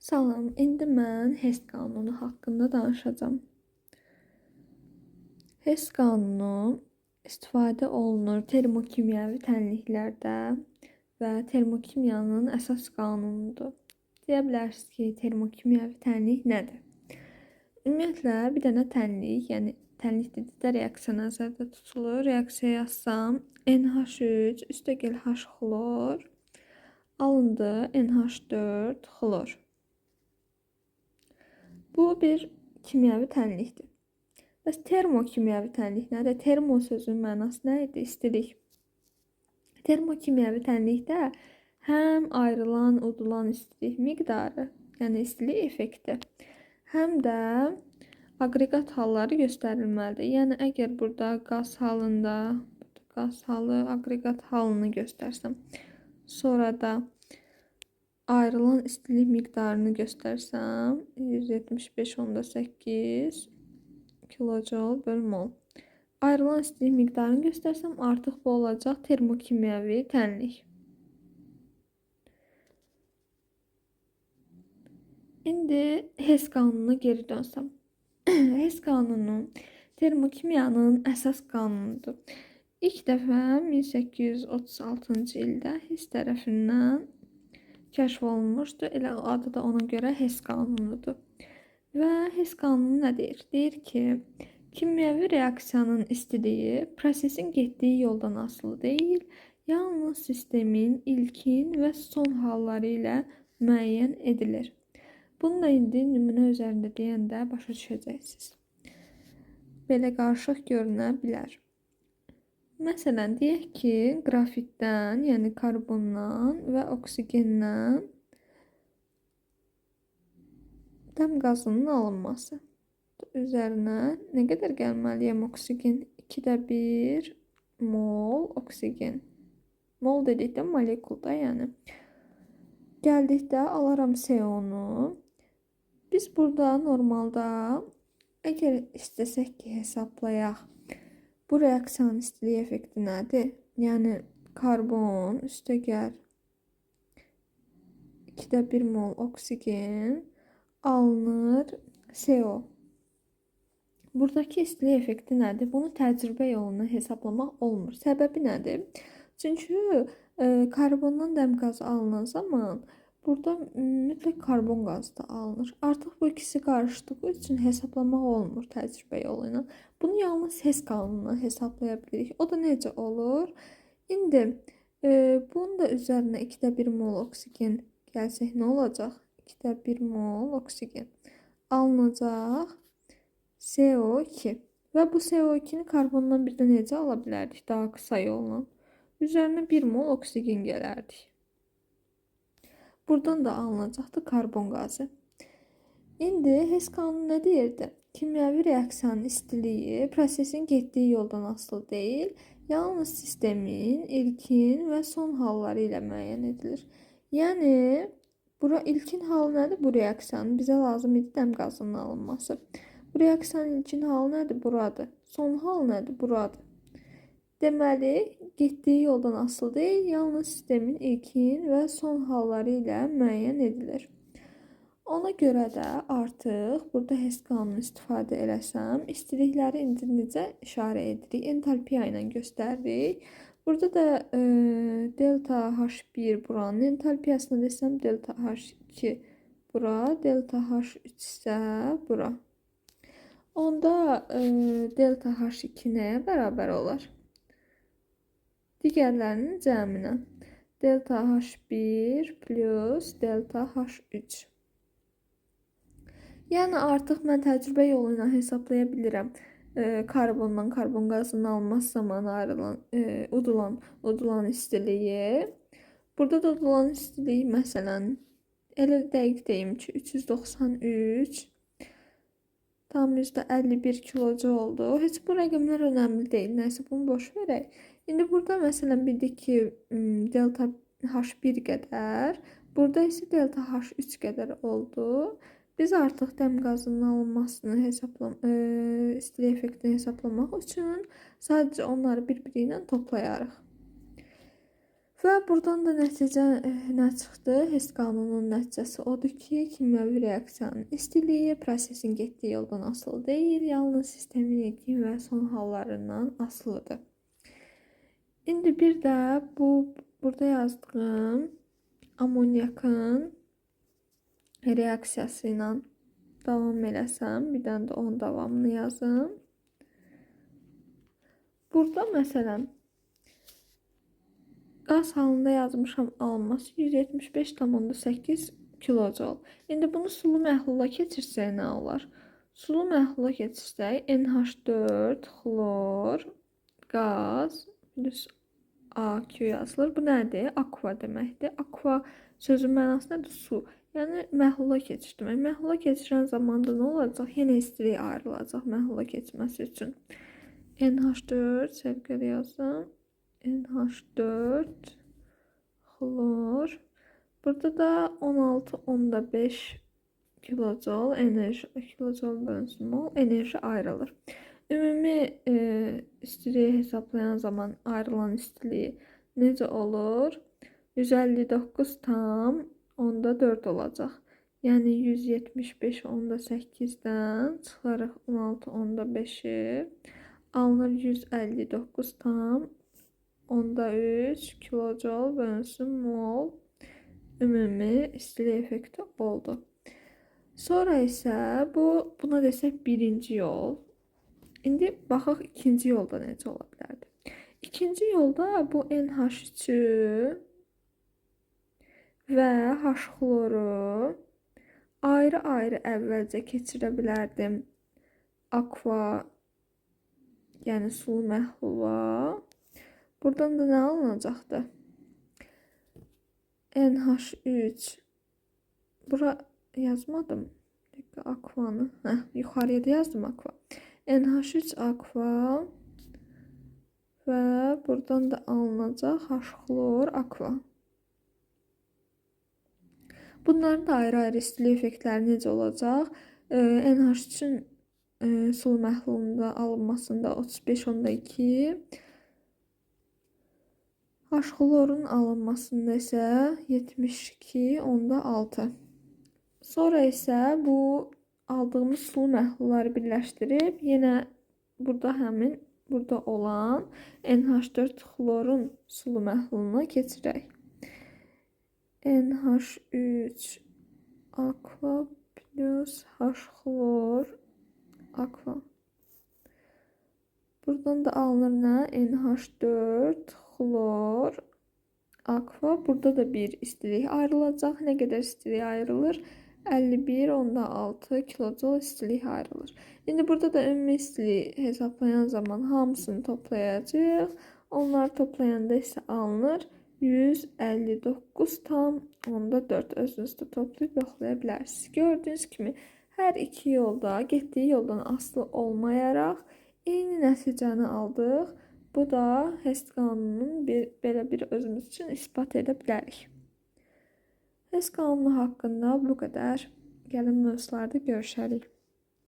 Salam, indi mən HES qanunu haqqında danışacağam. HES qanunu istifadə olunur termokimyəvi tənliklərdə və termokimyanın əsas qanunudur. Deyə bilərsiniz ki, termokimyəvi tənlik nədir? Ümumiyyətlə, bir dənə tənlik, yəni tənlik dedikdə reaksiya nəzərdə tutulur. Reaksiya yazsam, NH3 üstəgəl H xlor alındı NH4 xlor. Bu bir kimyəvi tənlikdir. Bəs termokimyəvi tənlik nədir? Termo sözünün mənası nə idi? İstilik. Termokimyəvi tənlikdə həm ayrılan, udulan istilik miqdarı, yəni istilik effekti, həm də aqreqat halları göstərilməlidir. Yəni əgər burada qaz halında, qaz halı, aqreqat halını göstərsəm, sonra da ayrılan istilik miqdarını göstərsəm, 175.8 kilojoule bölü mol. Ayrılan istilik miqdarını göstərsəm, artıq bu olacaq termokimyəvi tənlik. İndi HES qanununa geri dönsəm. HES qanunu termokimyanın əsas qanunudur. İlk dəfə 1836-cı ildə HES tərəfindən kəşf olunmuşdu. Elə adı da ona görə HES qanunudur. Və HES qanunu nə deyir? Deyir ki, kimyəvi reaksiyanın istiliyi prosesin getdiyi yoldan asılı deyil, yalnız sistemin ilkin və son halları ilə müəyyən edilir. Bunu da indi nümunə üzərində deyəndə başa düşəcəksiniz. Belə qarışıq görünə bilər. Məsələn, deyək ki, qrafitdən, yəni karbondan və oksigendən dəm qazının alınması. Üzərinə nə qədər gəlməliyəm oksigen? 2/1 mol oksigen. Mol dedikdə molekulda, yəni. Gəldikdə alaram CO-nu. Biz burada normalda əgər istəsək ki, hesablayaq, bu reaksiyanın istilik effekti nədir? Yəni, karbon üstəgəl 2/1 mol oksigen alınır CO. Buradakı istilik effekti nədir? Bunu təcrübə yoluna hesablamaq olmur. Səbəbi nədir? Çünki karbondan dəm qazı alınan zaman burada mütləq karbon qazı da alınır. Artıq bu ikisi qarışdığı üçün hesablamaq olmur təcrübə yolu ilə. Bunu yalnız HES qanununa hesablaya bilirik. O da necə olur? İndi bunun da üzərinə 2/1 mol oksigen gəlsək nə olacaq? 2/1 mol oksigen alınacaq CO2 və bu CO2-ni karbondan bir də necə ala bilərdik? Daha qısa yolla. Üzərinə 1 mol oksigen gələrdik. Buradan da alınacaqdı karbon qazı. İndi HES qanunu nə deyirdi? Kimyəvi reaksiyanın istiliyi prosesin getdiyi yoldan asılı deyil, yalnız sistemin ilkin və son halları ilə müəyyən edilir. Yəni, bura ilkin hal nədir? Bu reaksiyanın bizə lazım idi dəm qazının alınması. Bu reaksiyanın ilkin halı nədir? Buradır. Son hal nədir? Buradır. Deməli, getdiyi yoldan asılı deyil, yalnız sistemin ilkin və son halları ilə müəyyən edilir. Ona görə də artıq burada HES qanunu istifadə eləsəm, istilikləri indi necə işarə edirik? Entalpiya ilə göstəririk. Burada da delta H1 buranın entalpiyasını desəm, delta H2 bura, delta H3 isə bura. Onda delta H2 nəyə bərabər olar? Digərlərinin cəminə. Delta H1 plus delta H3. Yəni, artıq mən təcrübə yolu ilə hesablaya bilirəm. Karbondan karbon qazının alınması zamanı ayrılan, udulan istiliyi. Burada da udulan istiliyi, məsələn, elə dəqiq deyim ki, 393 tam %51 kilocu oldu. Heç bu rəqəmlər önəmli deyil. Nəysə, bunu boş verək. İndi burada məsələn bildik ki, delta H1 qədər, burada isə delta H3 qədər oldu. Biz artıq dəm qazının alınmasını istilik effektini hesablamaq üçün sadəcə onları bir-biri ilə toplayarıq. Və buradan da nəticə nə çıxdı? Hess qanununun nəticəsi odur ki, kimyəvi reaksiyanın istiliyi prosesin getdiyi yoldan asılı deyil, yalnız sistemin ilkin və son hallarından asılıdır. İndi bir də burada yazdığım amonyakın reaksiyası ilə davam eləsəm, bir dənə də onun davamını yazım. Burada məsələn qaz halında yazmışam alınması 175,8 kilojol. İndi bunu sulu məhlula keçirsək nə olar? Sulu məhlula keçirsək NH4 xlor qaz plus AQ yazılır. Bu nədir? Aqua deməkdir. Aqua sözün mənası nədir? Su. Yəni məhlula keçirmək. Məhlula keçirən zamanda nə olacaq? Yenə istilik ayrılacaq məhlula keçməsi üçün. NH4 səviyyəli yazım. NH4 xlor. Burada da 16,5 kilojol enerji, kilojol bölünsün mol enerji ayrılır. Ümumi istiliyi hesaplayan zaman ayrılan istiliyi necə olur? 159,4 olacaq. Yəni 175,8-dən çıxarıq 16,5-i alınır 159,3 kilojol bölünsün mol ümumi istilik effekti oldu. Sonra isə buna desək birinci yol. İndi baxaq ikinci yolda necə ola bilərdi. İkinci yolda bu NH3-ü və H xloru ayrı-ayrı əvvəlcə keçirə bilərdim. Aqua, yəni sulu məhlula. Buradan da nə alınacaqdı? NH3. Bura yazmadım. Aquanı. Yuxarıya da yazdım aqua. NH3 aqua və buradan da alınacaq H xlor aqua. Bunların da ayrı-ayrı istilik effektləri necə olacaq? NH3-ün sulu məhlulunda alınmasında 35,2, H xlorun alınmasında isə 72,6. Sonra isə bu aldığımız sulu məhlulları birləşdirib yenə burada olan NH4 xlorun sulu məhluluna keçirək. NH3 aqua plus H xlor aqua. Buradan da alınır nə? NH4 xlor aqua. Burada da bir istilik ayrılacaq. Nə qədər istilik ayrılır? 51,6 kilojol istilik ayrılır. İndi burada da ümumi istiliyi hesaplayan zaman hamısını toplayacağıq. Onları toplayanda isə alınır 159,4. Özünüz də toplayıb yoxlaya bilərsiniz. Gördüyünüz kimi hər iki yolda getdiyi yoldan asılı olmayaraq eyni nəticəni aldıq. Bu da Hess qanununun belə bir özümüz üçün isbat edə bilərik. Hess qanunu haqqında bu qədər. Gəlin mövzularda görüşərik.